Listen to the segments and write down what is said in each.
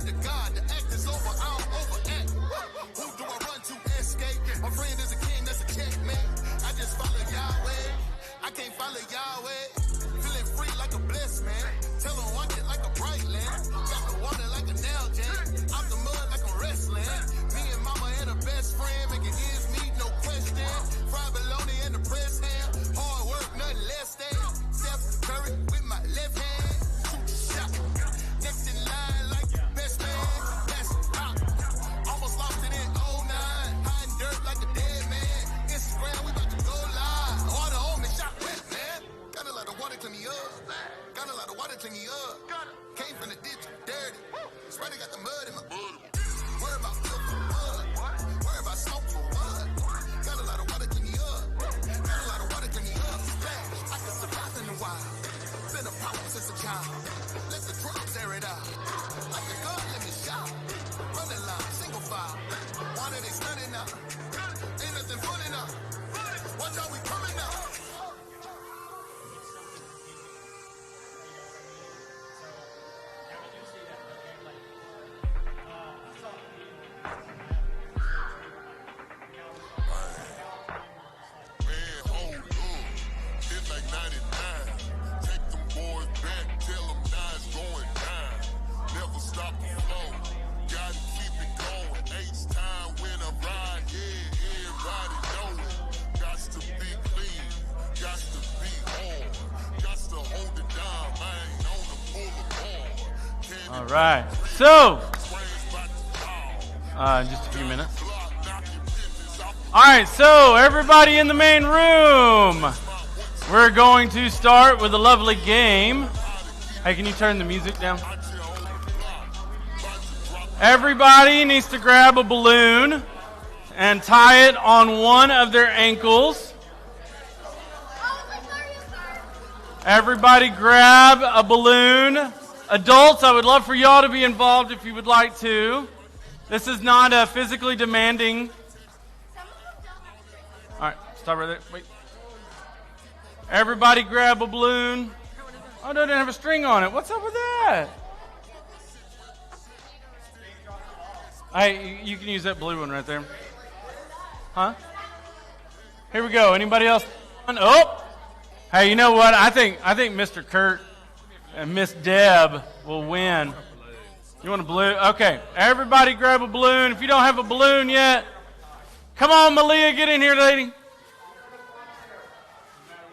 to God, the act is over, I don't overact. Who do I run to escape? My friend is a king, that's a checkmate. I just follow Yahweh, I can't follow Yahweh. Feeling free like a blessed man. Tell them watch it like a bright lamp. Got the water like a nail jam. Out the mud like I'm wrestling. Me and mama and her best friend making ends meet, no question. Fried bologna and the press ham. Hard work, nothing less than. Steph Curry with my left hand. Shoot the shot. Next in line like best man. That's rock. Almost lost it in '09. Hiding dirt like a dead man. Instagram, we about to go live. Water on me, shot wet, man. Got a lot of water clean me up. Got a lot of water clean me up. Came from the ditch, dirty. Sprite got the mud in my blood. Worry about filth for mud. Worry about smoke for mud. Got a lot of water clean me up. Got a lot of water clean me up. I can survive in the wild. Been a problem since a child. Let the drums air it out. Like a gun, let me shout. Running line, single file. Water they stunning up. Ain't nothing fun enough. Watch how we coming up. All right, so just a few minutes. All right, so everybody in the main room, we're going to start with a lovely game. Hey, can you turn the music down? Everybody needs to grab a balloon and tie it on one of their ankles. Everybody grab a balloon. Adults, I would love for y'all to be involved if you would like to. This is not physically demanding. All right, stop right there. Wait. Everybody grab a balloon. Oh, no, it didn't have a string on it. What's up with that? Hey, you can use that blue one right there. Huh? Here we go. Anybody else? Oh! Hey, you know what? I think Mr. Kurt and Miss Deb will win. You want a balloon? Okay. Everybody grab a balloon. If you don't have a balloon yet, come on, Malia, get in here, lady.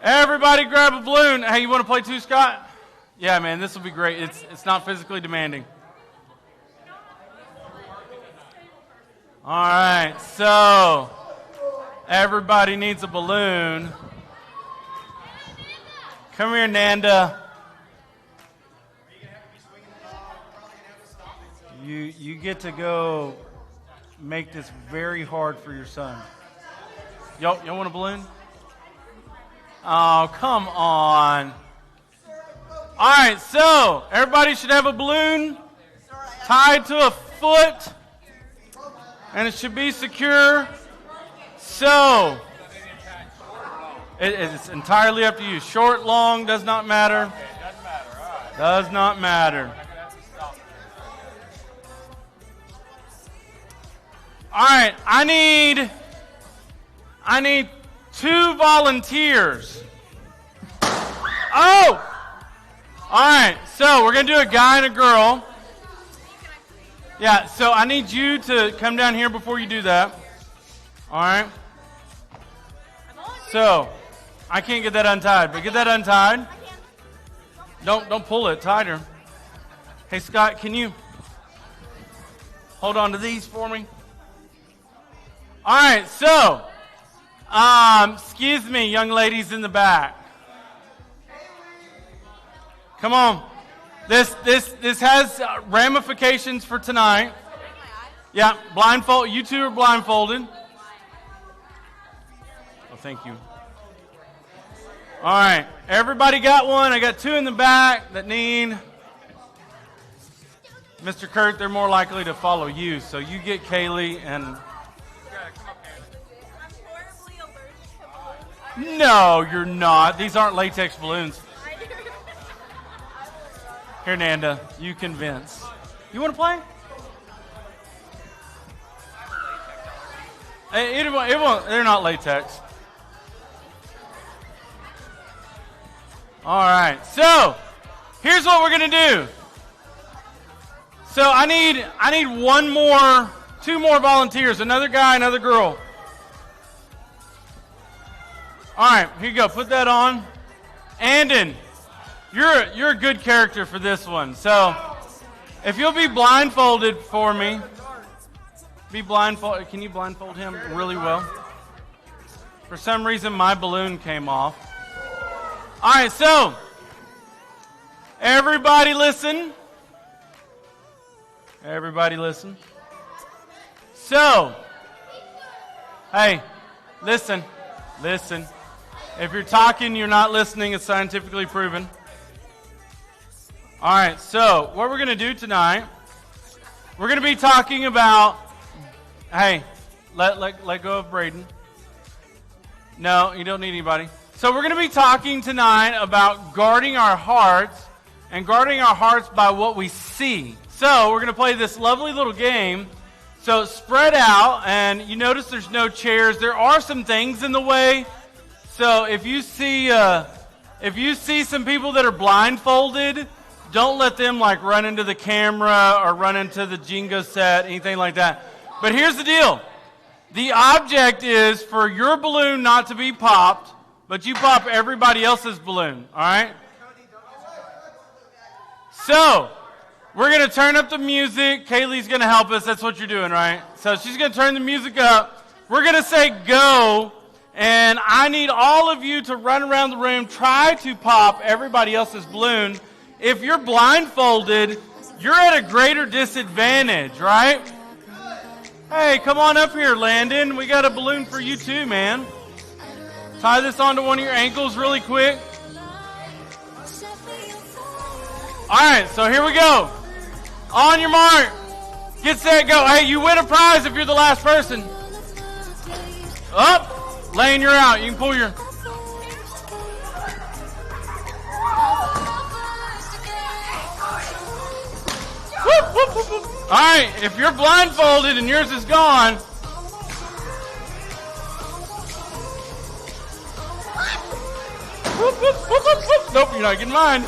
Everybody grab a balloon. Hey, you want to play too, Scott? Yeah, man, this will be great. It's not physically demanding. All right, so everybody needs a balloon. Come here, Nanda. You get to go make this very hard for your son. Y'all want a balloon? Oh, come on. All right, so everybody should have a balloon tied to a foot, and it should be secure. So it's entirely up to you. Short, long, does not matter. Does not matter. All right, I need 2 volunteers. Oh! All right, so we're going to do a guy and a girl. Yeah, so I need you to come down here before you do that. All right? So, I can't get that untied, but get that untied. Don't pull it tighter. Hey, Scott, can you hold on to these for me? All right, so, excuse me, young ladies in the back. Come on. This has ramifications for tonight. Yeah, blindfold. You two are blindfolded. Oh, thank you. All right, everybody got one. I got 2 in the back that need. Mr. Kurt, they're more likely to follow you, so you get Kaylee and. No, you're not. These aren't latex balloons. Here, Nanda, you convince. You want to play? It won't. They're not latex. All right. So here's what we're gonna do. So I need two more volunteers. Another guy, another girl. All right. Here you go. Put that on. Andon, you're a good character for this one. So if you'll be blindfolded for me. Be blindfolded. Can you blindfold him really well? For some reason, my balloon came off. All right, so everybody listen. Everybody listen. So, hey, listen. If you're talking, you're not listening. It's scientifically proven. All right, so what we're going to do tonight, we're going to be talking about, hey, let go of Braden. No, you don't need anybody. So we're going to be talking tonight about guarding our hearts and guarding our hearts by what we see. So we're going to play this lovely little game. So spread out, and you notice there's no chairs. There are some things in the way. So if you see some people that are blindfolded, don't let them like run into the camera or run into the Jenga set, anything like that. But here's the deal. The object is for your balloon not to be popped, but you pop everybody else's balloon, all right? So, we're going to turn up the music. Kaylee's going to help us. That's what you're doing, right? So she's going to turn the music up. We're going to say go, and I need all of you to run around the room, try to pop everybody else's balloon. If you're blindfolded, you're at a greater disadvantage, right? Hey, come on up here, Landon. We got a balloon for you too, man. Tie this onto one of your ankles really quick. All right, so here we go. On your mark. Get set, go. Hey, you win a prize if you're the last person. Up. Lane, you're out. You can pull your... Whoop, whoop, whoop, whoop. All right, if you're blindfolded and yours is gone, whoop, whoop, whoop, whoop, whoop. Nope, you're not getting mine.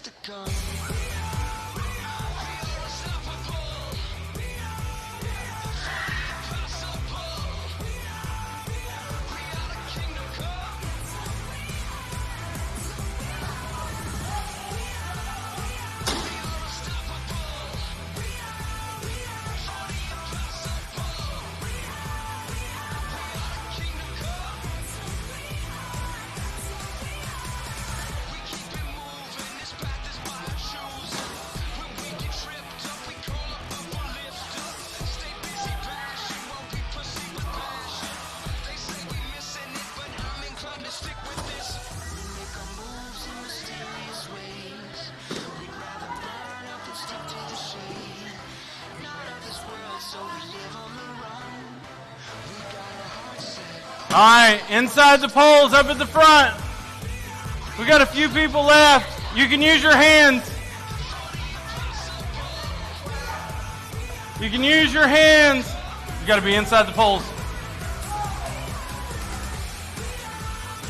to come. All right, inside the poles, up at the front. We got a few people left. You can use your hands. You can use your hands. You got to be inside the poles.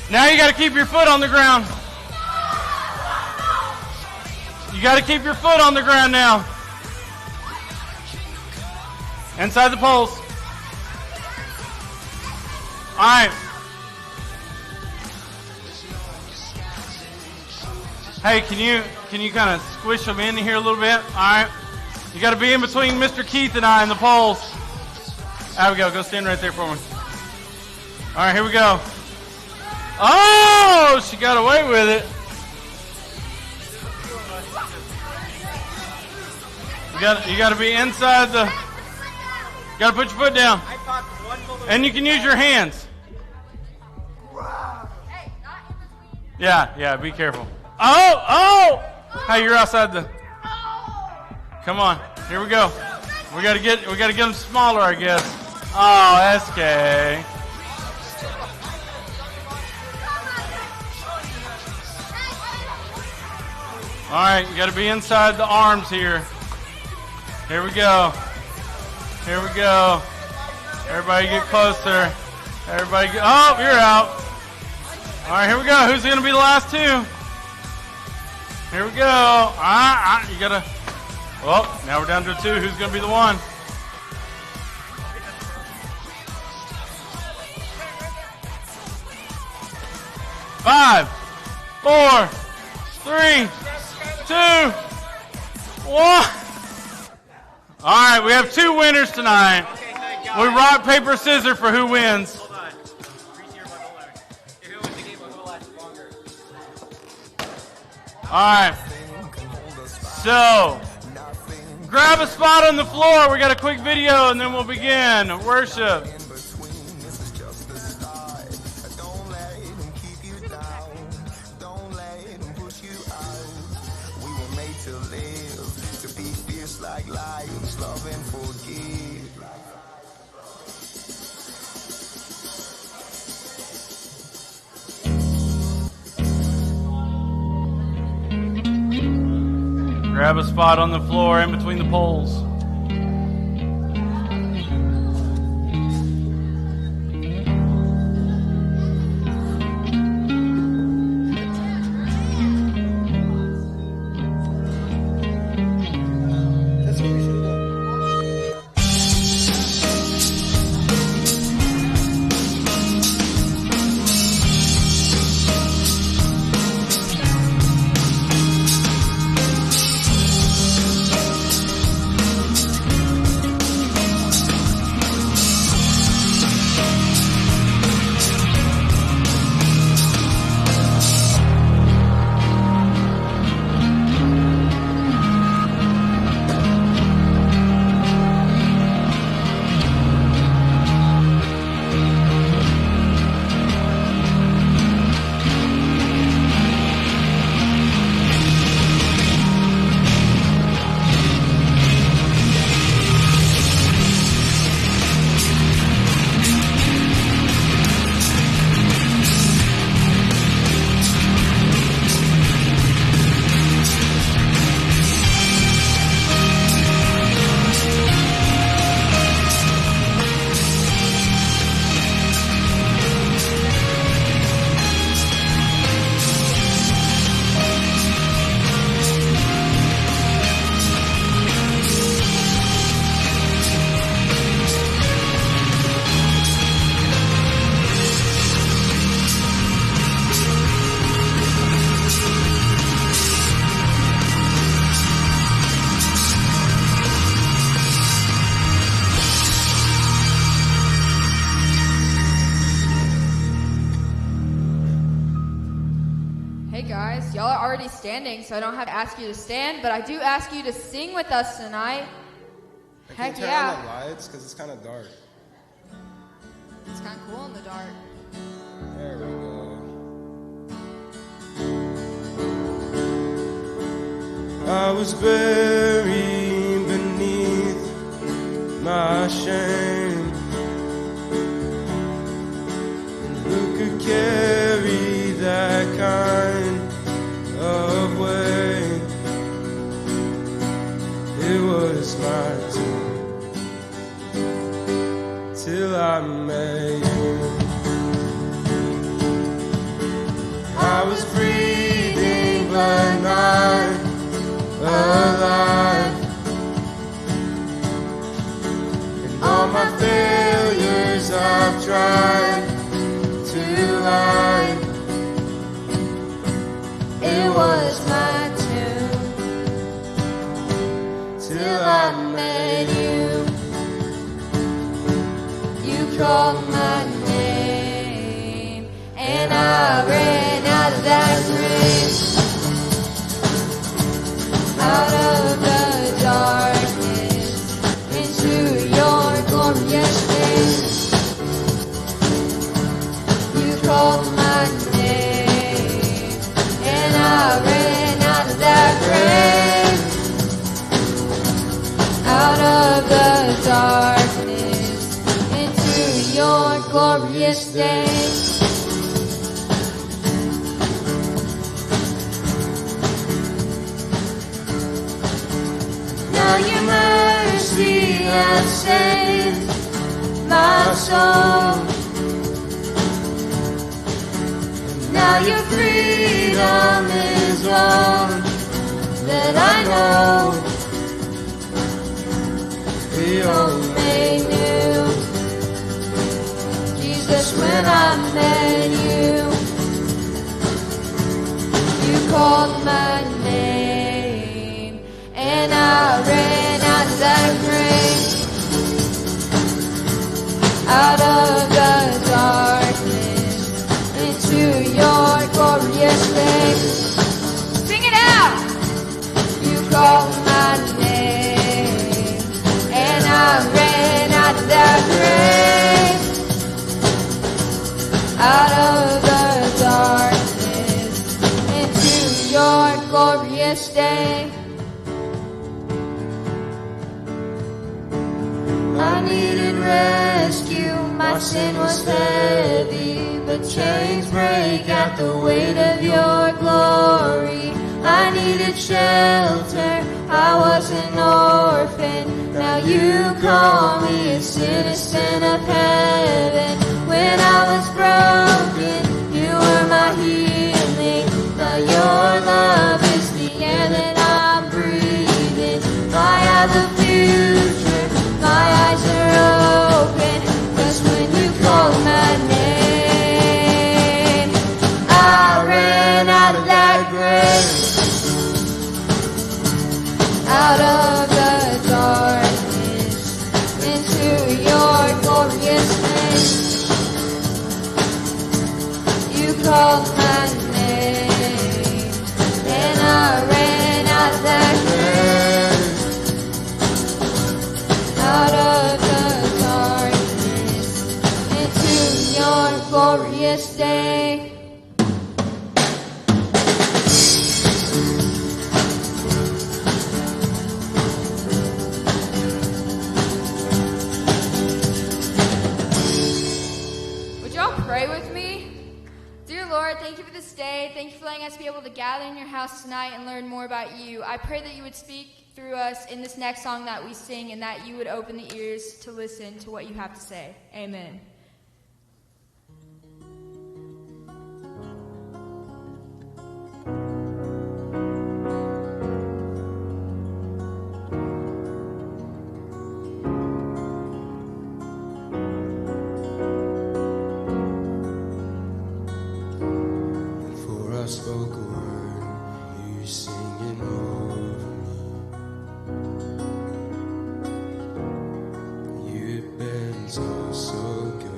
Now you got to keep your foot on the ground. You got to keep your foot on the ground now. Inside the poles. All right. Hey, can you kind of squish them in here a little bit? All right. You got to be in between Mr. Keith and I and the poles. There we go. Go stand right there for me. All right, here we go. Oh, she got away with it. You got to be inside the. You got to put your foot down. And you can use your hands. Yeah, be careful. Oh! Hey, you're outside the. Come on, here we go. We gotta get them smaller, I guess. Oh, SK. All right, you gotta be inside the arms here. Here we go. Here we go. Everybody get closer. Everybody get. Oh, you're out. All right, here we go. Who's going to be the last two? Here we go. You got to. Well, now we're down to two. Who's going to be the one? Five, 4, 3, 2, 1. All right, we have two winners tonight. We rock, paper, scissors for who wins. All right. So, grab a spot on the floor. We got a quick video and then we'll begin worship. Grab a spot on the floor in between the poles. standing, so I don't have to ask you to stand, but I do ask you to sing with us tonight. Heck Can you turn yeah. on the lights? Because it's kind of dark. It's kind of cool in the dark. There we go. I was buried beneath my shame. And who could carry that kind of weight? It was my turn till I met you. I was breathing but not alive, and all my failures I've tried to hide. It was my tune till I met you. You called my name, and I ran out of that grave, out of the darkness, into your glorious name. You called my name, and I ran out of that grave, out of the darkness, into your glorious day. Now your mercy has saved my soul. Now your freedom is all that I know. We all made new. Jesus, when I met you, you called my name, and I ran out of that grave, out of the darkness, into your glorious day. Sing it out! You called my name, and I ran out of that grave, out of the darkness, into your glorious day. I needed rescue, my sin was heavy, but chains break at the weight of your glory. I needed shelter, I was an orphan, now you call me a citizen of heaven. When I was broken, you were my healing, now your love is the air that I'm breathing. I have a future, my eyes are open, 'cause when you called my name, I ran out of that grave, out of the darkness, into your glorious name. You called my name, and I ran out of that grave, out of the darkness, into your glorious day. Would y'all pray with me? Dear Lord, thank you for this day. Thank you for letting us be able to gather in your house tonight and learn more about you. I pray that you would speak through us in this next song that we sing, and that you would open the ears to listen to what you have to say. Amen. Before I spoke a word, you singing over me. You've been so good.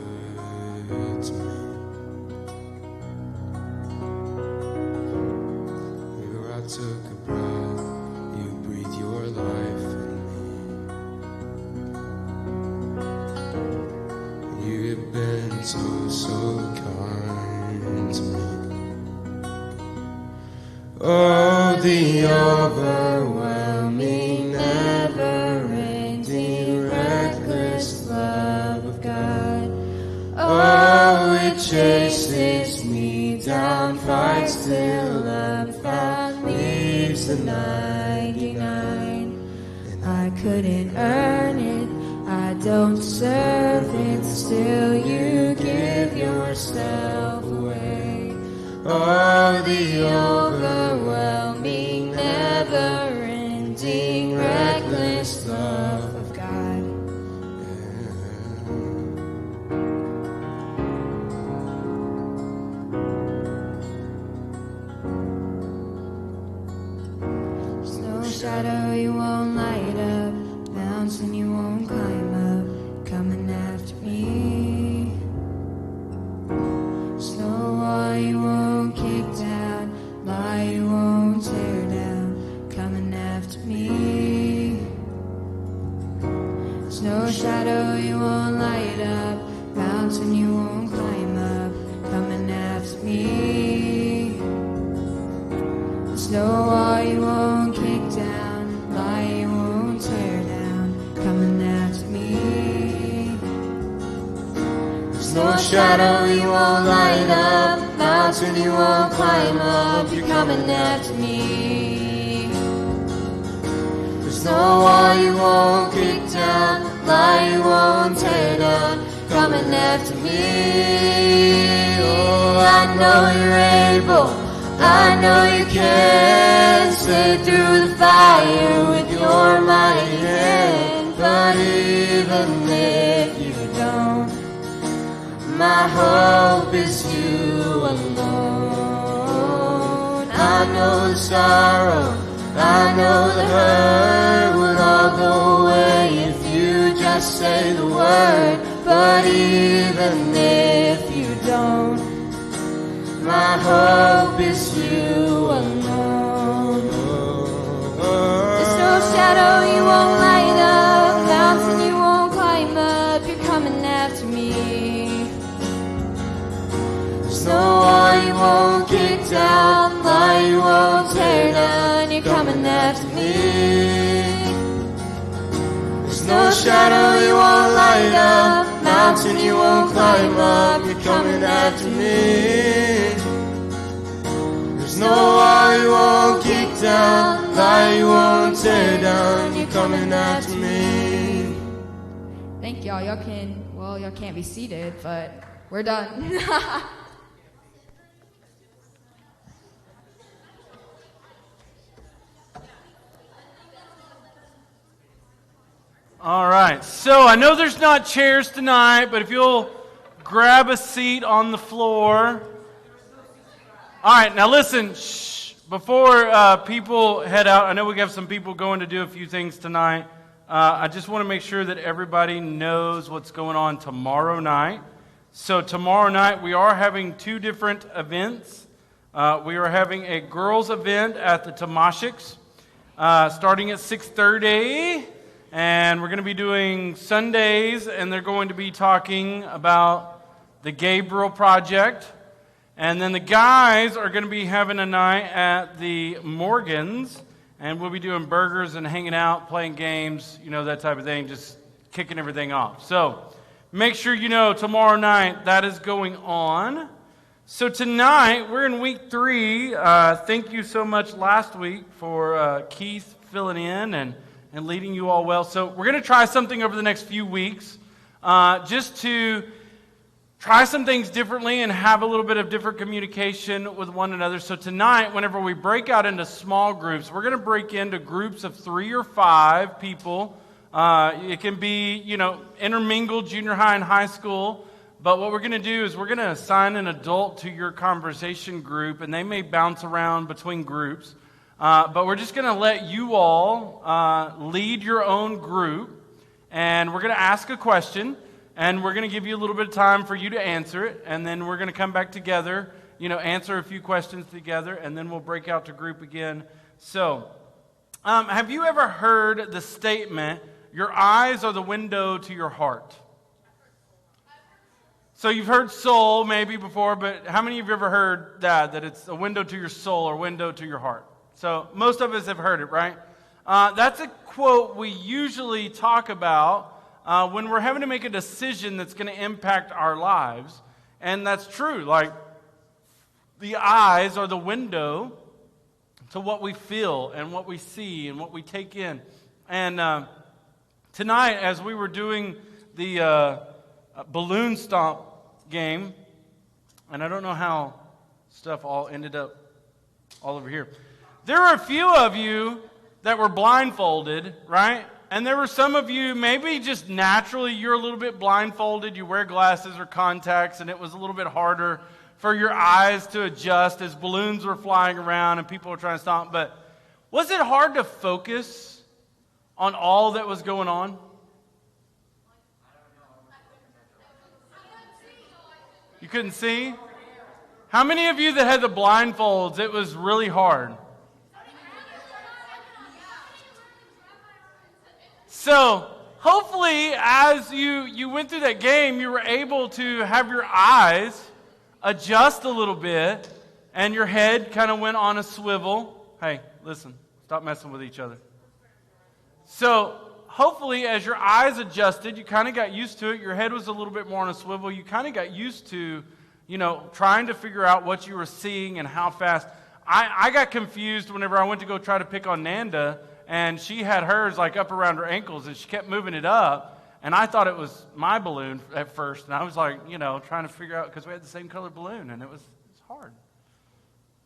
the overwhelming, never-ending, reckless love of God. Oh, it chases me down, fights till I'm found, leaves the 99. I couldn't earn it, I don't deserve it, still you give yourself away. Oh, the overwhelming, never-ending, reckless love of God. There's no shadow you won't light up, mountain you won't climb up, coming after me. There's no wall you won't kick down, lie you won't tear down, coming after me. There's no shadow you won't light up, mountain you won't climb up, coming after me. There's no wall you won't kick down, lie you won't tear down, coming after me. There's no shadow you won't light up, mountain you won't climb up, you're coming after me. There's no wall you won't kick down, lie you won't tear down, coming after me. Oh, I know you're able, I know you can stay through the fire with your mighty hand. But even if you don't, my hope is you alone. I know the sorrow, I know the hurt would all go away if you just say the word. But even if you don't, my hope is you alone. There's no shadow you won't light up, mountain you won't climb up, you're coming after me. There's no wall you won't kick down, lie you won't tear down, you're coming after me. There's no shadow you won't light up, mountain you won't climb up, you're coming after me. There's no wall you won't kick down, lie you won't tear down, you're coming after me. Thank y'all. Y'all can't be seated, but we're done. All right. So I know there's not chairs tonight, but if you'll grab a seat on the floor. All right. Now listen, before people head out, I know we have some people going to do a few things tonight. I just want to make sure that everybody knows what's going on tomorrow night. So tomorrow night we are having two different events. We are having a girls' event at the Tomashiks, starting at 6:30. And we're going to be doing Sundays, and they're going to be talking about the Gabriel Project. And then the guys are going to be having a night at the Morgans, and we'll be doing burgers and hanging out, playing games, that type of thing, just kicking everything off. So make sure you know tomorrow night that is going on. So tonight, we're in week 3. Thank you so much last week for Keith filling in and leading you all well. So we're going to try something over the next few weeks, just to try some things differently and have a little bit of different communication with one another. So tonight, whenever we break out into small groups, we're going to break into groups of 3 or 5 people. It can be, intermingled junior high and high school. But what we're going to do is we're going to assign an adult to your conversation group, and they may bounce around between groups. But we're just going to let you all lead your own group, and we're going to ask a question, and we're going to give you a little bit of time for you to answer it, and then we're going to come back together, answer a few questions together, and then we'll break out to group again. So, have you ever heard the statement, your eyes are the window to your heart? So you've heard soul maybe before, but how many of you have ever heard that it's a window to your soul or window to your heart? So most of us have heard it, right? That's a quote we usually talk about when we're having to make a decision that's going to impact our lives. And that's true. Like, the eyes are the window to what we feel and what we see and what we take in. And tonight, as we were doing the balloon stomp game, and I don't know how stuff all ended up all over here. There were a few of you that were blindfolded, right? And there were some of you, maybe just naturally, you're a little bit blindfolded. You wear glasses or contacts, and it was a little bit harder for your eyes to adjust as balloons were flying around and people were trying to stomp. But was it hard to focus on all that was going on? You couldn't see? How many of you that had the blindfolds, it was really hard? So, hopefully, as you went through that game, you were able to have your eyes adjust a little bit, and your head kind of went on a swivel. Hey, listen, stop messing with each other. So, hopefully, as your eyes adjusted, you kind of got used to it. Your head was a little bit more on a swivel. You kind of got used to, trying to figure out what you were seeing and how fast. I got confused whenever I went to go try to pick on Nanda, and she had hers like up around her ankles, and she kept moving it up, and I thought it was my balloon at first, and I was like, trying to figure out, because we had the same color balloon, and it's hard.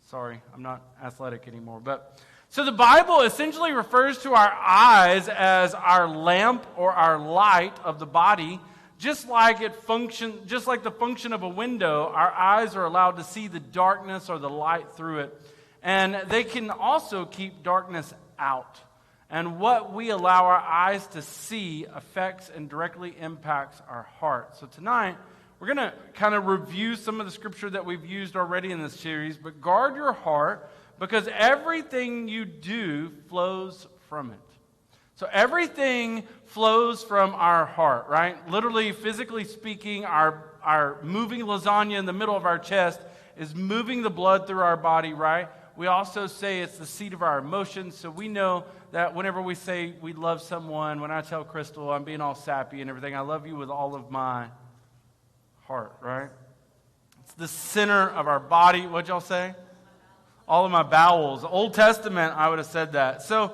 Sorry, I'm not athletic anymore. But so the Bible essentially refers to our eyes as our lamp or our light of the body. Just like the function of a window, our eyes are allowed to see the darkness or the light through it. And they can also keep darkness out. And what we allow our eyes to see affects and directly impacts our heart. So tonight, we're going to kind of review some of the scripture that we've used already in this series. But guard your heart, because everything you do flows from it. So everything flows from our heart, right? Literally, physically speaking, our moving lasagna in the middle of our chest is moving the blood through our body, right? We also say it's the seat of our emotions, so we know that whenever we say we love someone, when I tell Crystal I'm being all sappy and everything, I love you with all of my heart, right? It's the center of our body. What'd y'all say? All of my bowels. Old Testament, I would have said that. So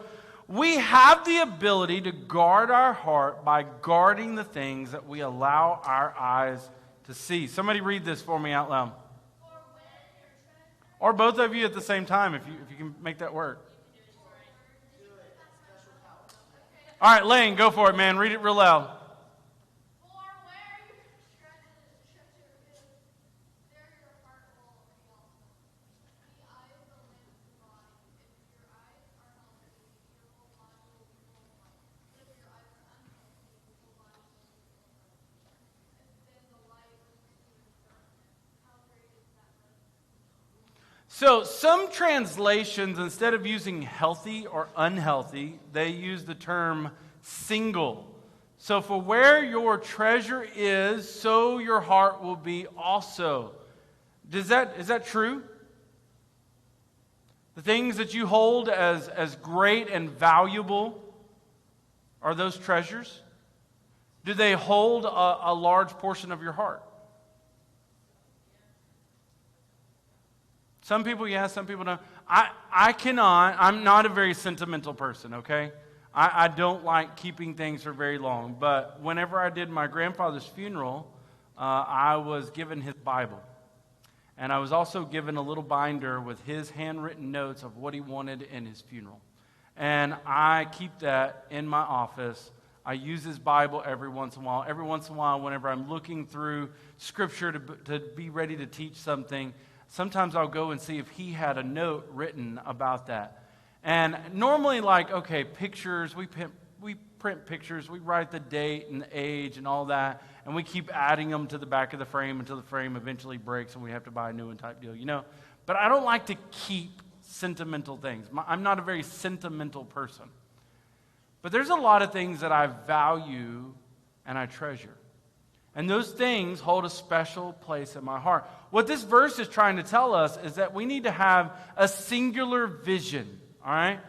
we have the ability to guard our heart by guarding the things that we allow our eyes to see. Somebody read this for me out loud. Or both of you at the same time, if you can make that work. All right, Lane, go for it, man. Read it real loud. So some translations, instead of using healthy or unhealthy, they use the term single. So for where your treasure is, so your heart will be also. Is that true? The things that you hold as great and valuable, are those treasures? Do they hold a large portion of your heart? Some people, yes, some people don't. I'm not a very sentimental person, okay? I don't like keeping things for very long. But whenever I did my grandfather's funeral, I was given his Bible. And I was also given a little binder with his handwritten notes of what he wanted in his funeral. And I keep that in my office. I use his Bible every once in a while. Every once in a while, whenever I'm looking through Scripture to be ready to teach something, sometimes I'll go and see if he had a note written about that. And normally, pictures, we print pictures, we write the date and the age and all that, and we keep adding them to the back of the frame until the frame eventually breaks and we have to buy a new one type deal, But I don't like to keep sentimental things. I'm not a very sentimental person. But there's a lot of things that I value and I treasure. And those things hold a special place in my heart. What this verse is trying to tell us is that we need to have a singular vision all right?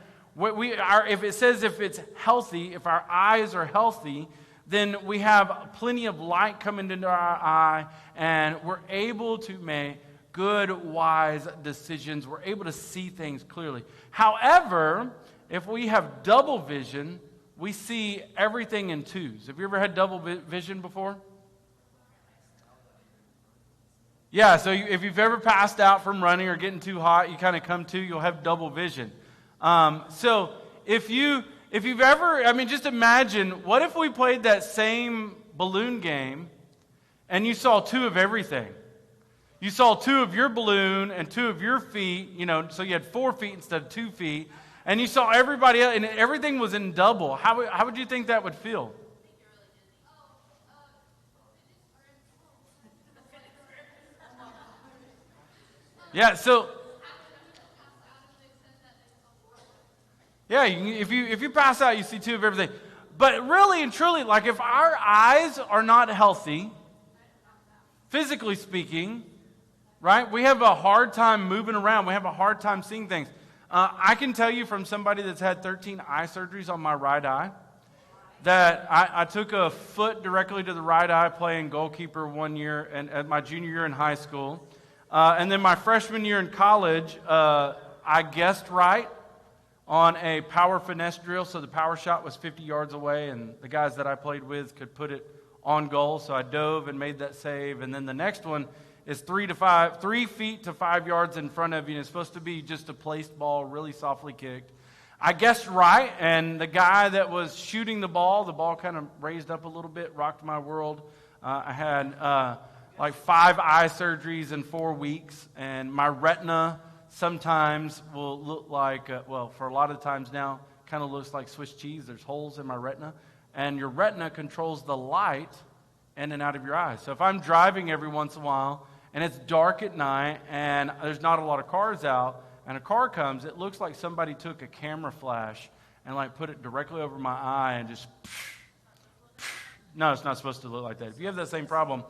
If it says if it's healthy, if our eyes are healthy, then we have plenty of light coming into our eye, and we're able to make good, wise decisions. We're able to see things clearly. However, if we have double vision, we see everything in twos. Have you ever had double vision before? Yeah, so if you've ever passed out from running or getting too hot, you kind of come to, you'll have double vision. So if you've ever, just imagine, what if we played that same balloon game and you saw two of everything? You saw two of your balloon and two of your feet, so you had 4 feet instead of 2 feet, and you saw everybody else, and everything was in double. How would you think that would feel? Yeah, if you pass out, you see two of everything. But really and truly, like if our eyes are not healthy, physically speaking, right, we have a hard time moving around. We have a hard time seeing things. I can tell you from somebody that's had 13 eye surgeries on my right eye that I took a foot directly to the right eye playing goalkeeper 1 year and at my junior year in high school. And then my freshman year in college, I guessed right on a power finesse drill, so the power shot was 50 yards away, and the guys that I played with could put it on goal, so I dove and made that save. And then the next one is 3 feet to 5 yards in front of you, and it's supposed to be just a placed ball, really softly kicked. I guessed right, and the guy that was shooting the ball kind of raised up a little bit, rocked my world. I had like 5 eye surgeries in 4 weeks, and my retina sometimes will look like, for a lot of times now, kind of looks like Swiss cheese. There's holes in my retina, and your retina controls the light in and out of your eyes. So if I'm driving every once in a while, and it's dark at night, and there's not a lot of cars out, and a car comes, it looks like somebody took a camera flash and like put it directly over my eye and just, no, it's not supposed to look like that. If you have that same problem,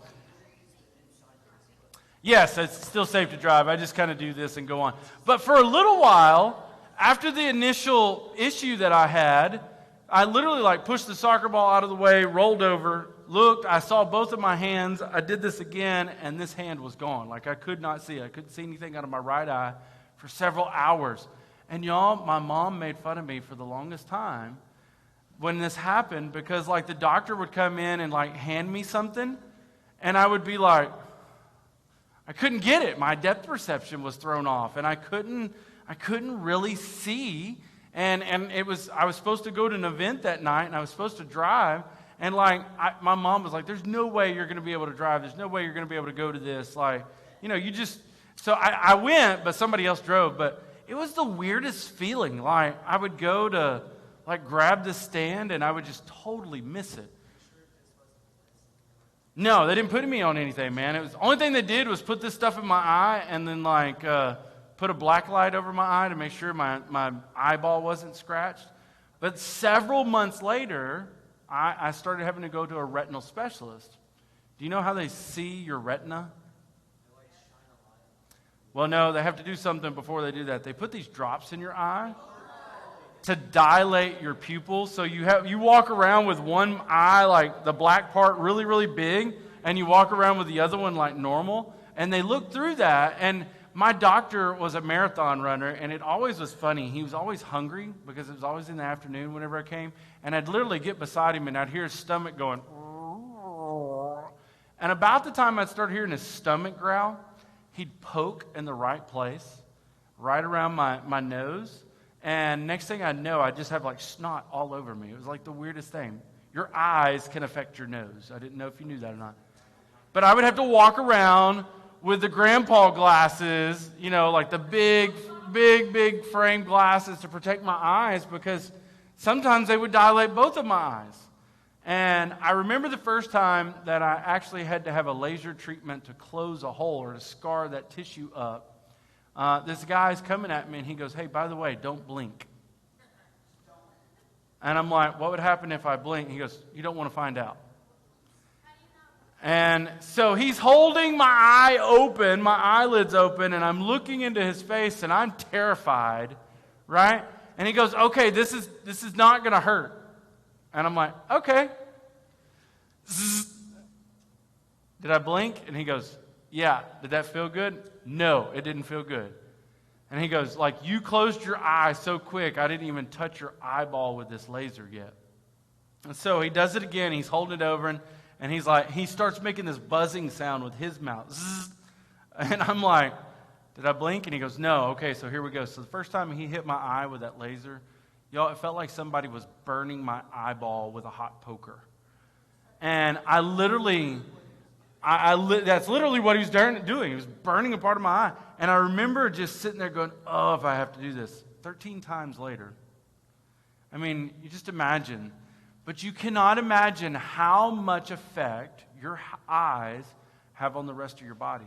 yes, it's still safe to drive. I just kind of do this and go on. But for a little while, after the initial issue that I had, I literally like pushed the soccer ball out of the way, rolled over, looked, I saw both of my hands. I did this again, and this hand was gone. Like I could not see it. I couldn't see anything out of my right eye for several hours. And y'all, my mom made fun of me for the longest time when this happened, because like the doctor would come in and like hand me something, and I would be like, I couldn't get it. My depth perception was thrown off, and I couldn't really see. And I was supposed to go to an event that night, and I was supposed to drive. And like my mom was like, "There's no way you're going to be able to drive. There's no way you're going to be able to go to this. Like, you just." So I went, but somebody else drove. But it was the weirdest feeling. Like I would go to like grab the stand, and I would just totally miss it. No, they didn't put me on anything, man. It was the only thing they did was put this stuff in my eye, and then like put a black light over my eye to make sure my eyeball wasn't scratched. But several months later, I started having to go to a retinal specialist. Do you know how they see your retina? Well, no, they have to do something before they do that. They put these drops in your eye to dilate your pupils. So you walk around with one eye, like the black part, really, really big, and you walk around with the other one like normal. And they look through that, and my doctor was a marathon runner, and it always was funny. He was always hungry because it was always in the afternoon whenever I came. And I'd literally get beside him, and I'd hear his stomach going. And about the time I'd start hearing his stomach growl, he'd poke in the right place, right around my nose. And next thing I know, I just have like snot all over me. It was like the weirdest thing. Your eyes can affect your nose. I didn't know if you knew that or not. But I would have to walk around with the grandpa glasses, like the big frame glasses to protect my eyes, because sometimes they would dilate both of my eyes. And I remember the first time that I actually had to have a laser treatment to close a hole or to scar that tissue up. This guy's coming at me, and he goes, "Hey, by the way, don't blink." And I'm like, "What would happen if I blink?" He goes, "You don't want to find out." And so he's holding my eye open, my eyelids open, and I'm looking into his face, and I'm terrified, right? And he goes, okay, this is not going to hurt. And I'm like, okay. Zzz. Did I blink? And he goes, yeah. Did that feel good? No, it didn't feel good. And he goes, like, you closed your eye so quick, I didn't even touch your eyeball with this laser yet. And so he does it again. He's holding it over, and he's like, he starts making this buzzing sound with his mouth. Zzz. And I'm like, did I blink? And he goes, no. Okay, so here we go. So the first time he hit my eye with that laser, y'all, it felt like somebody was burning my eyeball with a hot poker. And I literally... that's literally what he was doing. He was burning a part of my eye. And I remember just sitting there going, oh, if I have to do this. 13 times later. I mean, you just imagine. But you cannot imagine how much effect your eyes have on the rest of your body.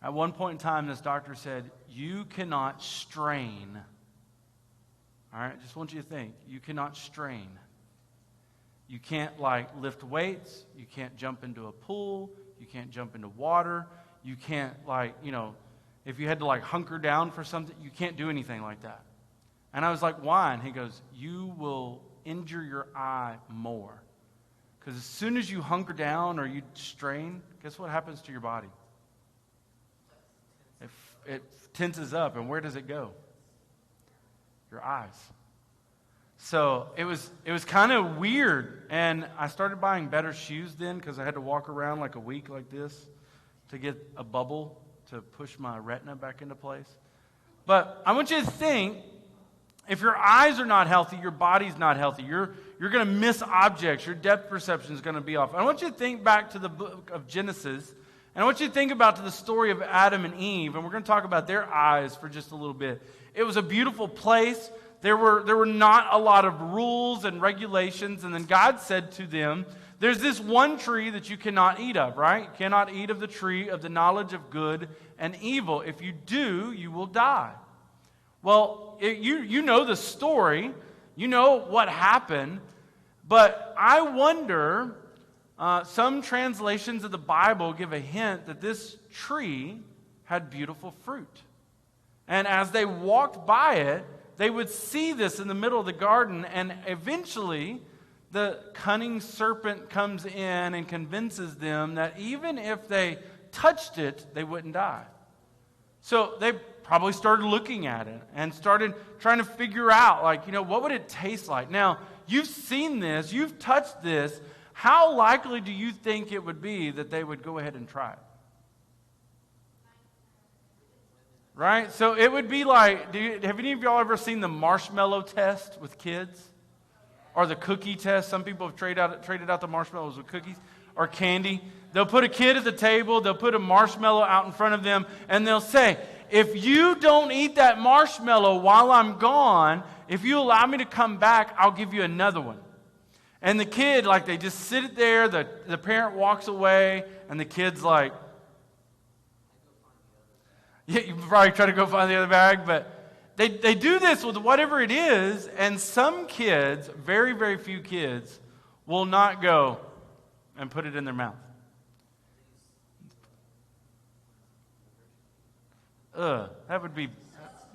At one point in time, this doctor said, you cannot strain. All right, just want you to think. You cannot strain. You can't, like, lift weights. You can't jump into a pool. You can't jump into water. You can't, like, you know, if you had to, like, hunker down for something, you can't do anything like that. And I was like, why? And he goes, you will injure your eye more. Because as soon as you hunker down or you strain, guess what happens to your body? It tenses up. And where does it go? Your eyes. So it was kind of weird, and I started buying better shoes then because I had to walk around like a week like this to get a bubble to push my retina back into place. But I want you to think, if your eyes are not healthy, your body's not healthy. You're going to miss objects. Your depth perception is going to be off. I want you to think back to the book of Genesis, and I want you to think about to the story of Adam and Eve, and we're going to talk about their eyes for just a little bit. It was a beautiful place. There were not a lot of rules and regulations, and then God said to them, there's this one tree that you cannot eat of, right? You cannot eat of the tree of the knowledge of good and evil. If you do, you will die. Well, you know the story. You know what happened. But I wonder, some translations of the Bible give a hint that this tree had beautiful fruit. And as they walked by it, they would see this in the middle of the garden, and eventually the cunning serpent comes in and convinces them that even if they touched it, they wouldn't die. So they probably started looking at it and started trying to figure out, like, you know, what would it taste like? Now, you've seen this, you've touched this. How likely do you think it would be that they would go ahead and try it? Right? So it would be like, have any of y'all ever seen the marshmallow test with kids? Or the cookie test? Some people have traded out the marshmallows with cookies or candy. They'll put a kid at the table, they'll put a marshmallow out in front of them, and they'll say, if you don't eat that marshmallow while I'm gone, if you allow me to come back, I'll give you another one. And the kid, like, they just sit it there, the parent walks away, and the kid's like, yeah, you probably try to go find the other bag, but they do this with whatever it is, and some kids, very, very few kids, will not go and put it in their mouth. That would be,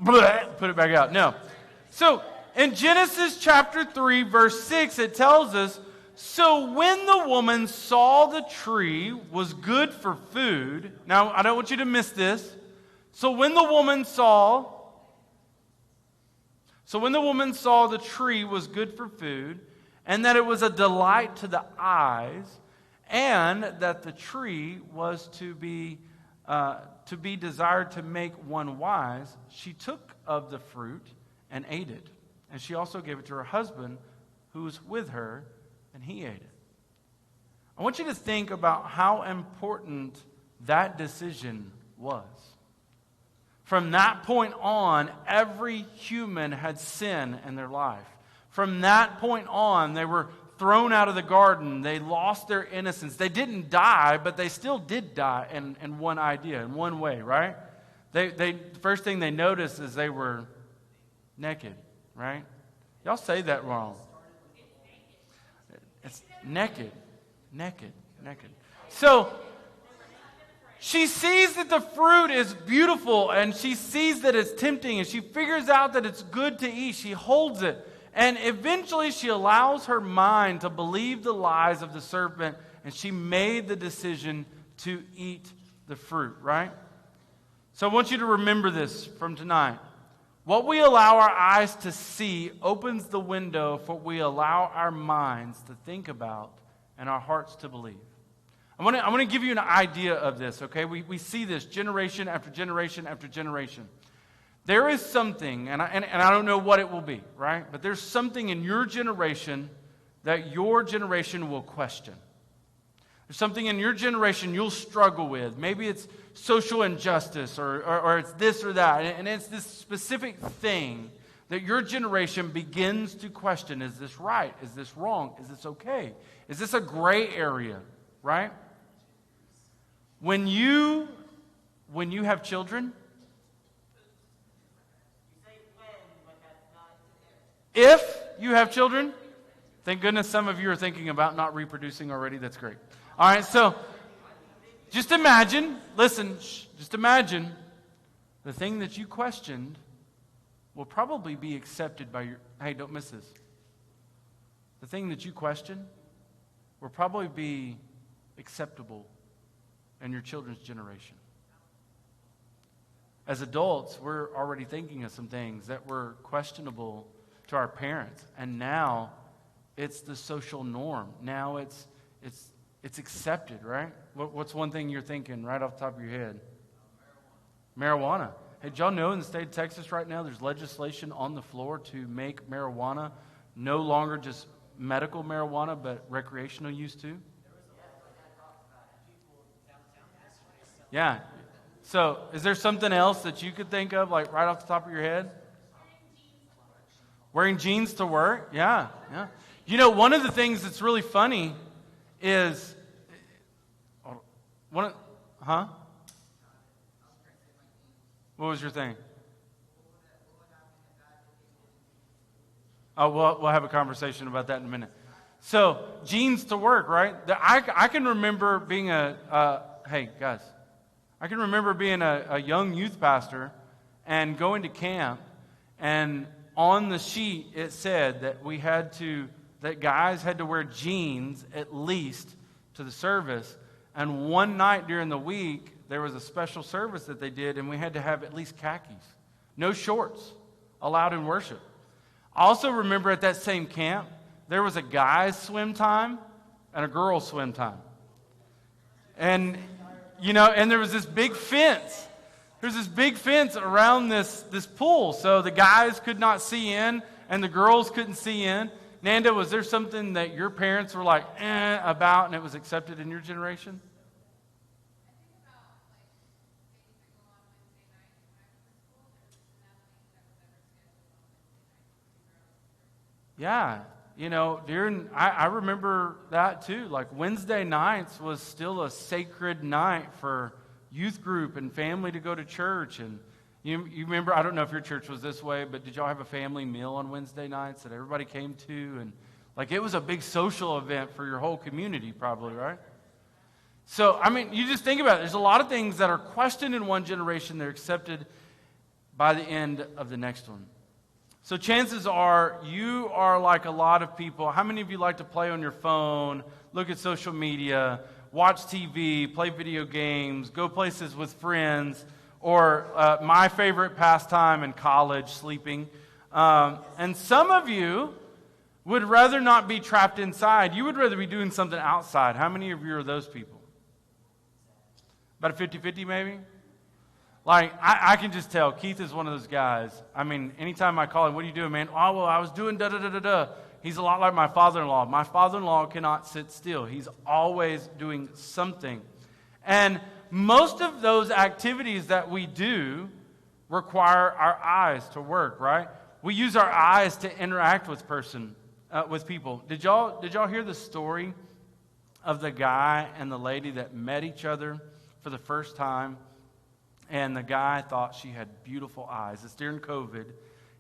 put it back out. No. So, in Genesis chapter 3, verse 6, it tells us, so when the woman saw the tree was good for food, now I don't want you to miss this. So when the woman saw the tree was good for food, and that it was a delight to the eyes, and that the tree was to be desired to make one wise, she took of the fruit and ate it. And she also gave it to her husband, who was with her, and he ate it. I want you to think about how important that decision was. From that point on, every human had sin in their life. From that point on, they were thrown out of the garden. They lost their innocence. They didn't die, but they still did die in one idea, in one way, right? The first thing they noticed is they were naked, right? Y'all say that wrong. It's naked. So, She sees that the fruit is beautiful, and she sees that it's tempting, and she figures out that it's good to eat. She holds it, and eventually she allows her mind to believe the lies of the serpent, and she made the decision to eat the fruit, right? So I want you to remember this from tonight. What we allow our eyes to see opens the window for what we allow our minds to think about and our hearts to believe. I want to give you an idea of this, okay? We see this generation after generation after generation. There is something, and I don't know what it will be, right? But there's something in your generation that your generation will question. There's something in your generation you'll struggle with. Maybe it's social injustice or it's this or that. And it's this specific thing that your generation begins to question. Is this right? Is this wrong? Is this okay? Is this a gray area, right? When you have children, if you have children, thank goodness some of you are thinking about not reproducing already. That's great. All right, so just imagine, just imagine the thing that you questioned will probably be accepted by hey, don't miss this. The thing that you question will probably be acceptable in your children's generation. As adults, we're already thinking of some things that were questionable to our parents, and now it's the social norm. Now it's accepted, right? What's one thing you're thinking right off the top of your head? Marijuana. Hey, did y'all know in the state of Texas right now there's legislation on the floor to make marijuana no longer just medical marijuana, but recreational use too? Yeah. So is there something else that you could think of, like right off the top of your head? Wearing jeans to work? Yeah. You know, one of the things that's really funny is, what was your thing? Oh, we'll have a conversation about that in a minute. So, jeans to work, right? I can remember being hey, guys. I can remember being a young youth pastor and going to camp, and on the sheet it said that guys had to wear jeans at least to the service. And one night during the week, there was a special service that they did, and we had to have at least khakis. No shorts allowed in worship. I also remember at that same camp, there was a guy's swim time and a girl's swim time. And, and there was this big fence. There's this big fence around this pool, so the guys could not see in, and the girls couldn't see in. Nanda, was there something that your parents were like, about, and it was accepted in your generation? Yeah, I remember that too. Like Wednesday nights was still a sacred night for youth group and family to go to church. And you remember, I don't know if your church was this way, but did y'all have a family meal on Wednesday nights that everybody came to? And like it was a big social event for your whole community probably, right? So, you just think about it. There's a lot of things that are questioned in one generation. They're accepted by the end of the next one. So chances are you are like a lot of people. How many of you like to play on your phone, look at social media, watch TV, play video games, go places with friends, or my favorite pastime in college, sleeping? And some of you would rather not be trapped inside. You would rather be doing something outside. How many of you are those people? About a 50-50 maybe? Like, I can just tell, Keith is one of those guys. Anytime I call him, what are you doing, man? Oh, well, I was doing da-da-da-da-da. He's a lot like my father-in-law. My father-in-law cannot sit still. He's always doing something. And most of those activities that we do require our eyes to work, right? We use our eyes to interact with people. Did y'all hear the story of the guy and the lady that met each other for the first time? And the guy thought she had beautiful eyes. It's during COVID.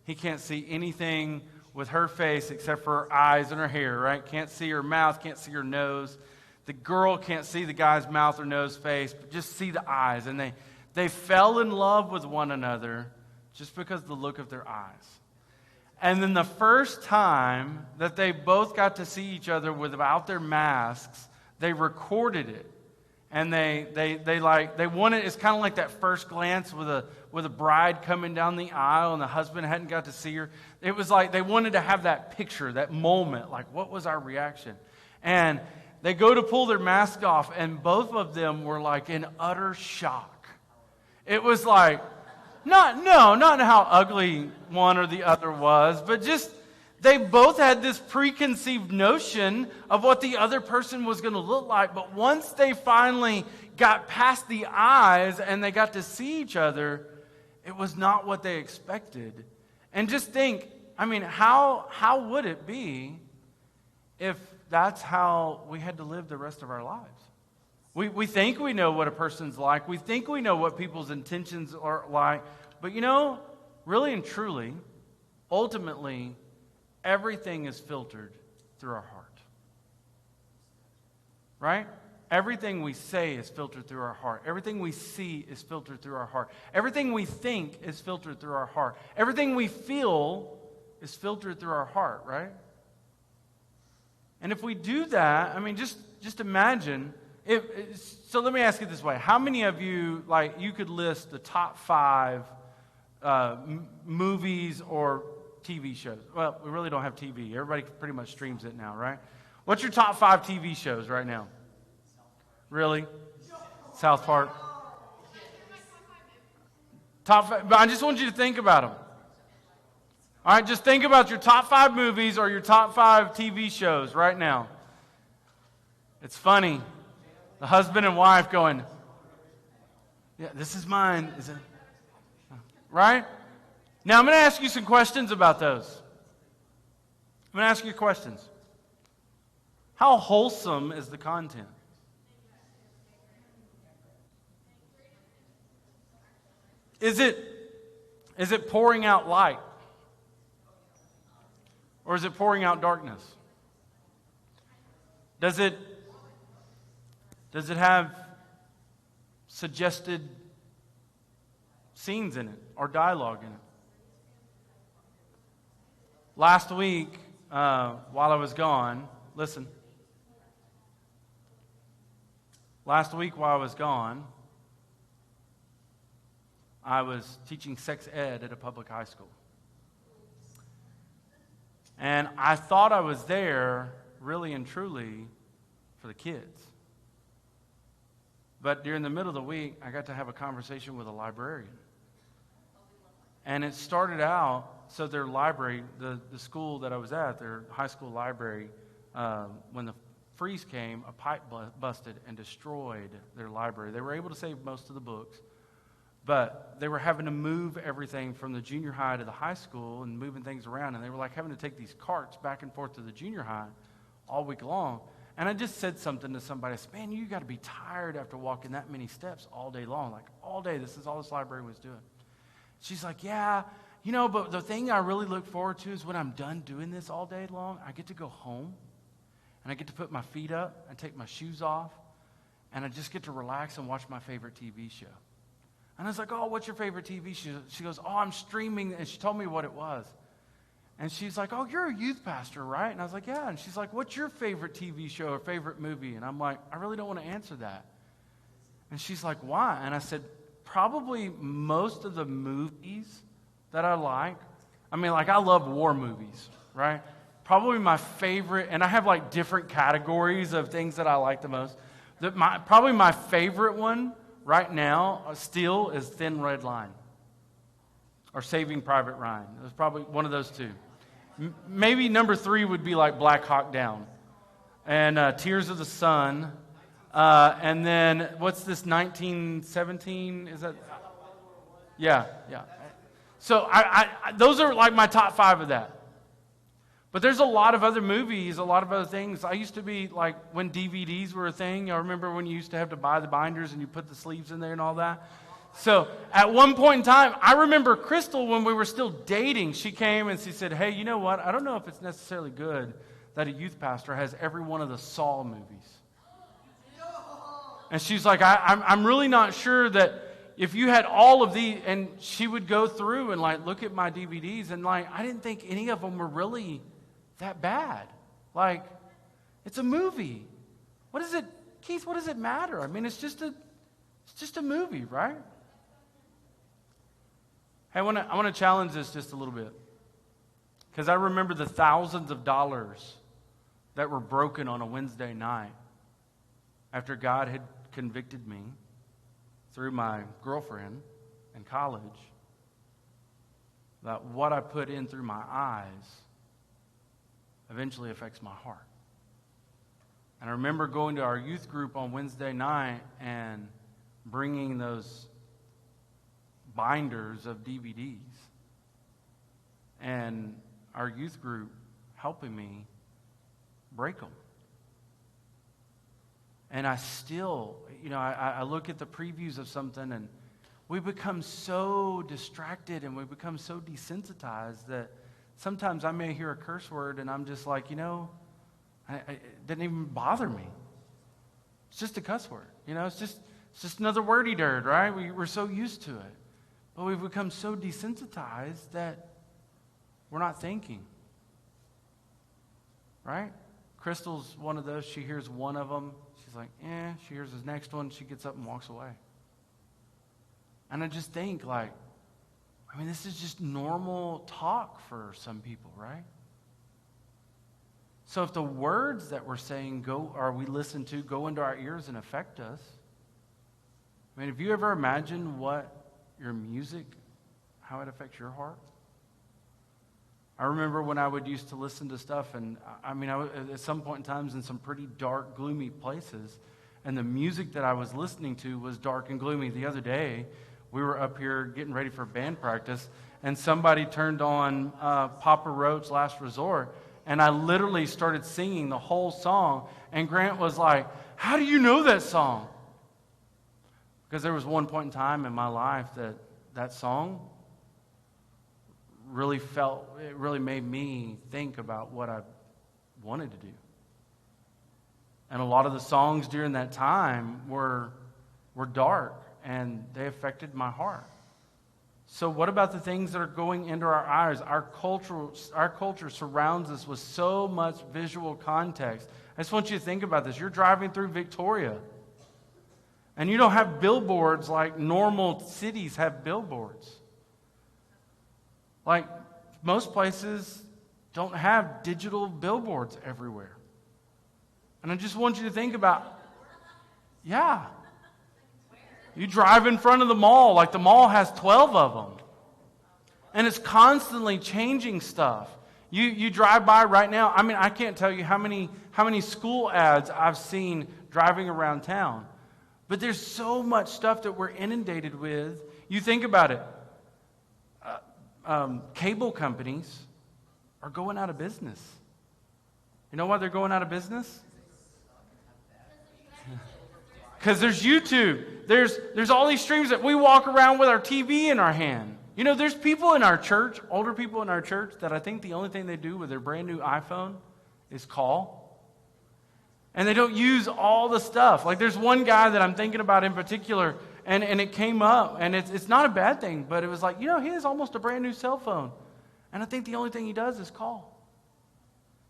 He can't see anything with her face except for her eyes and her hair, right? Can't see her mouth, can't see her nose. the girl can't see the guy's mouth or nose, face, but just see the eyes. And they fell in love with one another just because of the look of their eyes. And then the first time that they both got to see each other without their masks, they recorded it. And they wanted, it's kind of like that first glance with a bride coming down the aisle and the husband hadn't got to see her. It was like they wanted to have that picture, that moment, like what was our reaction? And they go to pull their mask off, and both of them were like in utter shock. It was like, not how ugly one or the other was, but just they both had this preconceived notion of what the other person was going to look like. But once they finally got past the eyes and they got to see each other, it was not what they expected. And just think, I mean, how would it be if that's how we had to live the rest of our lives? We think we know what a person's like. We think we know what people's intentions are like. But really and truly, ultimately, everything is filtered through our heart. Right? Everything we say is filtered through our heart. Everything we see is filtered through our heart. Everything we think is filtered through our heart. Everything we feel is filtered through our heart, right? And if we do that, I mean, just imagine. So let me ask it this way. How many of you, you could list the top 5 movies or TV shows? Well, we really don't have TV. Everybody pretty much streams it now, right? What's your top 5 TV shows right now? Really? South Park? Top 5, but I just want you to think about them. All right, just think about your top 5 movies or your top 5 TV shows right now. It's funny. The husband and wife going, yeah, this is mine. Is it? Right? Now, I'm going to ask you some questions about those. I'm going to ask you questions. How wholesome is the content? Is it pouring out light? Or is it pouring out darkness? Does it have suggested scenes in it or dialogue in it? Last week, while I was gone, listen. Last week while I was gone, I was teaching sex ed at a public high school. And I thought I was there really and truly for the kids. But during the middle of the week, I got to have a conversation with a librarian. And it started out, so their library, the school that I was at, their high school library, when the freeze came, a pipe busted and destroyed their library. They were able to save most of the books, but they were having to move everything from the junior high to the high school and moving things around. And they were like having to take these carts back and forth to the junior high all week long. And I just said something to somebody. I said, man, you got to be tired after walking that many steps all day long. Like all day, this is all this library was doing. She's like, yeah, but the thing I really look forward to is when I'm done doing this all day long, I get to go home and I get to put my feet up and take my shoes off and I just get to relax and watch my favorite TV show. And I was like, oh, what's your favorite TV show? She goes, oh, I'm streaming. And she told me what it was. And she's like, oh, you're a youth pastor, right? And I was like, yeah. And she's like, what's your favorite TV show or favorite movie? And I'm like, I really don't want to answer that. And she's like, why? And I said, probably most of the movies that I like. I mean, I love war movies, right? Probably my favorite, and I have different categories of things that I like the most. Probably my favorite one right now still is Thin Red Line or Saving Private Ryan. It was probably one of those two. Maybe number 3 would be Black Hawk Down and Tears of the Sun. And then what's this 1917? Is that? Yeah. So I those are my top 5 of that. But there's a lot of other movies, a lot of other things. I used to be when DVDs were a thing. I remember when you used to have to buy the binders and you put the sleeves in there and all that. So at one point in time, I remember Crystal, when we were still dating, she came and she said, hey, you know what? I don't know if it's necessarily good that a youth pastor has every one of the Saw movies. And she's like, I'm really not sure that if you had all of these, and she would go through and like look at my DVDs, and like I didn't think any of them were really that bad. Like, it's a movie. What is it, Keith? What does it matter? I mean, it's just a movie, right? Hey, I want to challenge this just a little bit, because I remember the thousands of dollars that were broken on a Wednesday night after God had convicted me through my girlfriend in college that what I put in through my eyes eventually affects my heart. And I remember going to our youth group on Wednesday night and bringing those binders of DVDs, and our youth group helping me break them. And I still, I look at the previews of something, and we become so distracted and we become so desensitized that sometimes I may hear a curse word and I'm just like, it didn't even bother me. It's just a cuss word. It's just another wordy dirt, right? We're so used to it. But we've become so desensitized that we're not thinking. Right? Crystal's one of those. She hears one of them. She's like, She hears his next one. She gets up and walks away. And I just think, this is just normal talk for some people, right? So if the words that we're saying we listen to go into our ears and affect us, have you ever imagined what your music, how it affects your heart? I remember when I would used to listen to stuff, and I was at some point in times in some pretty dark, gloomy places, and the music that I was listening to was dark and gloomy. The other day, we were up here getting ready for band practice, and somebody turned on Papa Roach's Last Resort, and I literally started singing the whole song, and Grant was like, "How do you know that song?" Because there was one point in time in my life that song really made me think about what I wanted to do. And a lot of the songs during that time were dark, and they affected my heart. So what about the things that are going into our eyes? Our culture surrounds us with so much visual context. I just want you to think about this. You're driving through Victoria, and you don't have billboards like normal cities have billboards. Like, most places don't have digital billboards everywhere. And I just want you to think about, you drive in front of the mall, like the mall has 12 of them. And it's constantly changing stuff. You drive by right now, I can't tell you how many school ads I've seen driving around town. But there's so much stuff that we're inundated with. You think about it. Cable companies are going out of business. You know why they're going out of business? Because there's YouTube. There's all these streams that we walk around with our TV in our hand. There's people in our church, older people in our church, that I think the only thing they do with their brand new iPhone is call. And they don't use all the stuff. Like, there's one guy that I'm thinking about in particular, and it came up, and it's not a bad thing, but it was like, he has almost a brand new cell phone. And I think the only thing he does is call.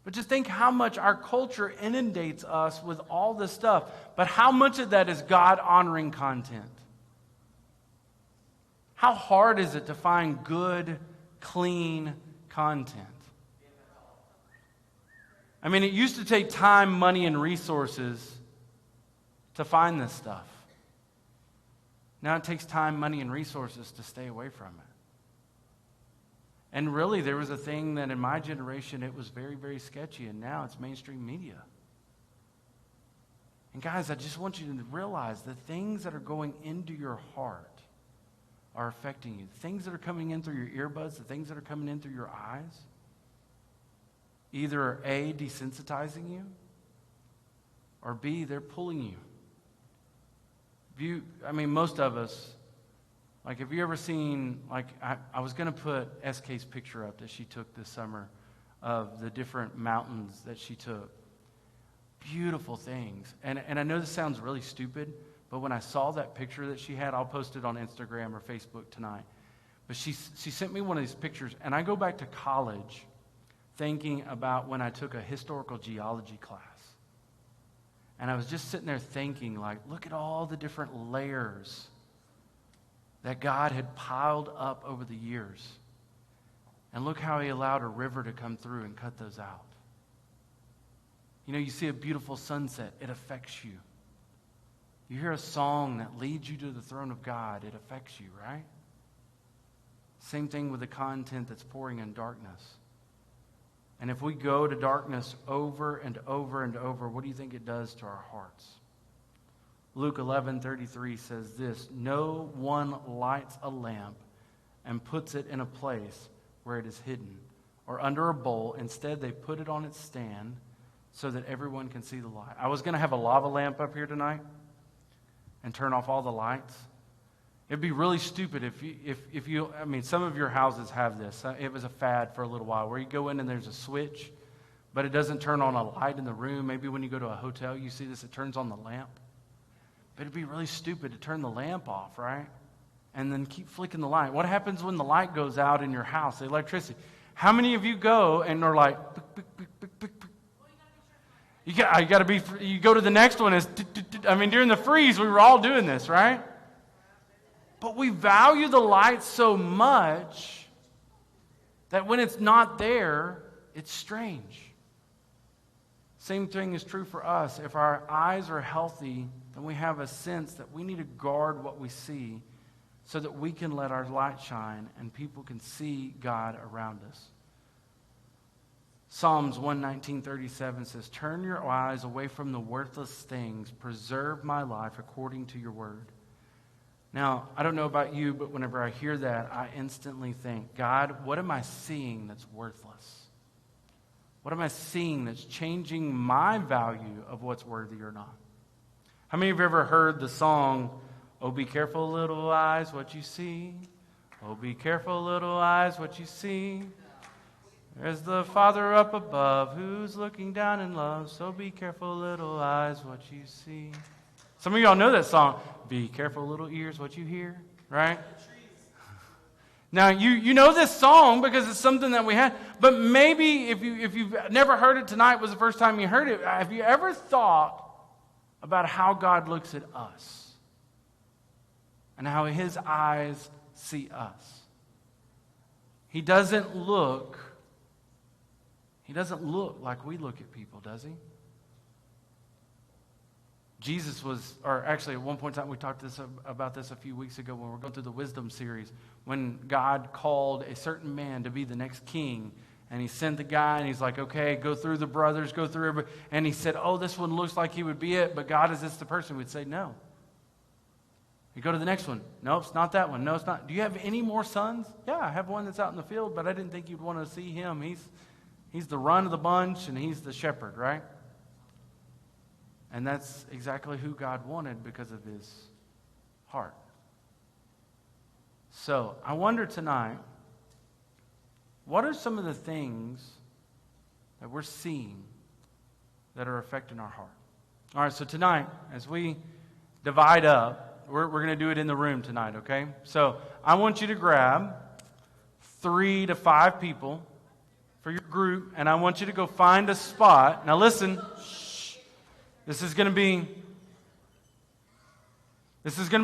But just think how much our culture inundates us with all this stuff. But how much of that is God-honoring content? How hard is it to find good, clean content? It used to take time, money, and resources to find this stuff. Now it takes time, money, and resources to stay away from it. And really, there was a thing that in my generation, it was very, very sketchy, and now it's mainstream media. And guys, I just want you to realize the things that are going into your heart are affecting you. The things that are coming in through your earbuds, the things that are coming in through your eyes, either A, desensitizing you, or B, they're pulling you. Most of us, have you ever seen, I was going to put SK's picture up that she took this summer of the different mountains that she took. Beautiful things. And I know this sounds really stupid, But when I saw that picture that she had, I'll post it on Instagram or Facebook tonight. But she sent me one of these pictures, and I go back to college thinking about when I took a historical geology class. And I was just sitting there thinking, like, look at all the different layers that God had piled up over the years. And look how he allowed a river to come through and cut those out. You know, you see a beautiful sunset, it affects you. You hear a song that leads you to the throne of God, it affects you, right? Same thing with the content that's pouring in darkness. And if we go to darkness over and over and over, what do you think it does to our hearts? Luke 11:33 says this, "No one lights a lamp and puts it in a place where it is hidden or under a bowl. Instead, they put it on its stand so that everyone can see the light." I was going to have a lava lamp up here tonight and turn off all the lights. It'd be really stupid if you, I mean, some of your houses have this. It was a fad for a little while where you go in and there's a switch, but it doesn't turn on a light in the room. Maybe when you go to a hotel, you see this, it turns on the lamp. But it'd be really stupid to turn the lamp off, right? And then keep flicking the light. What happens when the light goes out in your house, the electricity? How many of you go and are like, "Pick, pick, pick, pick, pick." You go to the next one. I mean, during the freeze, we were all doing this, right? But we value the light so much that when it's not there, it's strange. Same thing is true for us. If our eyes are healthy, then we have a sense that we need to guard what we see so that we can let our light shine and people can see God around us. Psalms 119:37 says, "Turn your eyes away from the worthless things. Preserve my life according to your word." Now, I don't know about you, but whenever I hear that, I instantly think, God, what am I seeing that's worthless? What am I seeing that's changing my value of what's worthy or not? How many of you have ever heard the song, "Oh, be careful, little eyes, what you see. Oh, be careful, little eyes, what you see. There's the Father up above who's looking down in love. So be careful, little eyes, what you see." Some of y'all know that song. "Be careful, little ears, what you hear," right? Now, you know this song because it's something that we had. But maybe if you've never heard it, tonight was the first time you heard it. Have you ever thought about how God looks at us and how his eyes see us? He doesn't look like we look at people, does he? Jesus was, or actually at one point in time, we talked about this a few weeks ago when we were going through the wisdom series, when God called a certain man to be the next king, and he sent the guy, and he's like, "Okay, go through the brothers, go through everybody," and he said, "Oh, this one looks like he would be it, but God, is this the person?" We'd say, "No." You go to the next one. "No, it's not that one. No, it's not." "Do you have any more sons?" "Yeah, I have one that's out in the field, but I didn't think you'd want to see him. He's the run of the bunch, and he's the shepherd," right? And that's exactly who God wanted because of his heart. So, I wonder tonight, what are some of the things that we're seeing that are affecting our heart? All right, so tonight, as we divide up, we're going to do it in the room tonight, okay? So, I want you to grab 3 to 5 people for your group, and I want you to go find a spot. Now listen, this is going to be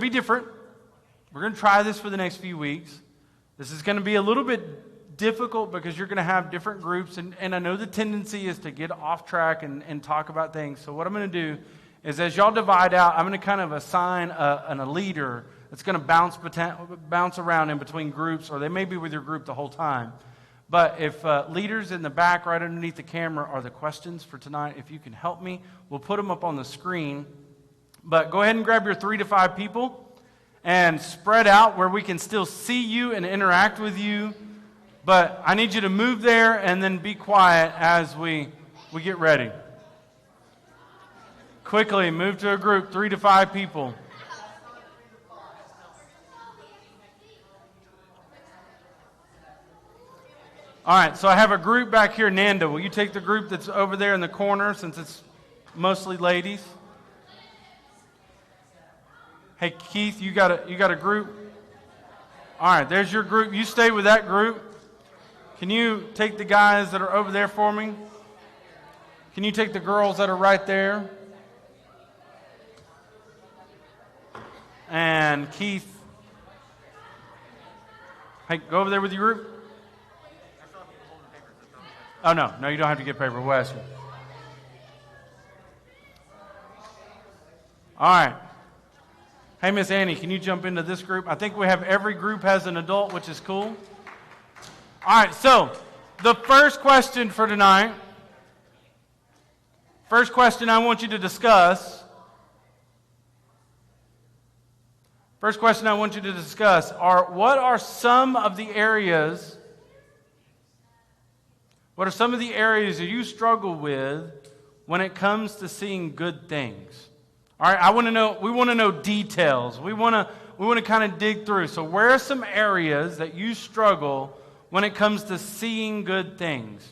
different. We're going to try this for the next few weeks. This is going to be a little bit difficult because you're going to have different groups, and I know the tendency is to get off track and talk about things. So what I'm going to do is, as y'all divide out, I'm going to kind of assign a leader that's going to bounce around in between groups, or they may be with your group the whole time. But if leaders in the back right underneath the camera are the questions for tonight, if you can help me, we'll put them up on the screen. But go ahead and grab your 3 to 5 people and spread out where we can still see you and interact with you. But I need you to move there and then be quiet as we get ready. Quickly, move to a group, 3 to 5 people. All right, so I have a group back here. Nanda, will you take the group that's over there in the corner since it's mostly ladies? Hey, Keith, you got a group? All right, there's your group. You stay with that group. Can you take the guys that are over there for me? Can you take the girls that are right there? And Keith, hey, go over there with your group. Oh, no, you don't have to get paper. We'll ask you. All right. Hey, Miss Annie, can you jump into this group? I think we have every group has an adult, which is cool. All right, so the first question for tonight, first question I want you to discuss, are what are some of the areas that you struggle with when it comes to seeing good things? All right, we want to know details. We want to kind of dig through. So where are some areas that you struggle when it comes to seeing good things?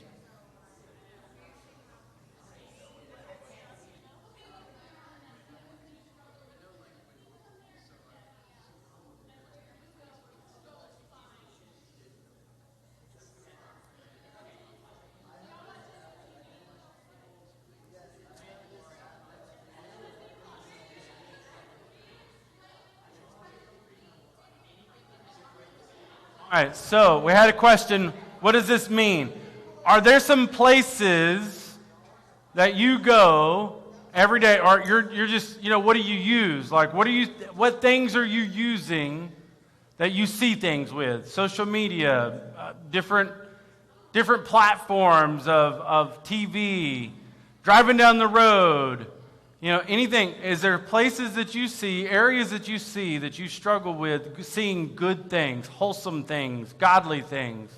All right, so we had a question. What does this mean? Are there some places that you go every day, or you're just, what do you use? Like, what things are you using that you see things with? Social media, different platforms of TV, driving down the road, anything. Is there places that you see, areas that you see that you struggle with seeing good things, wholesome things, godly things?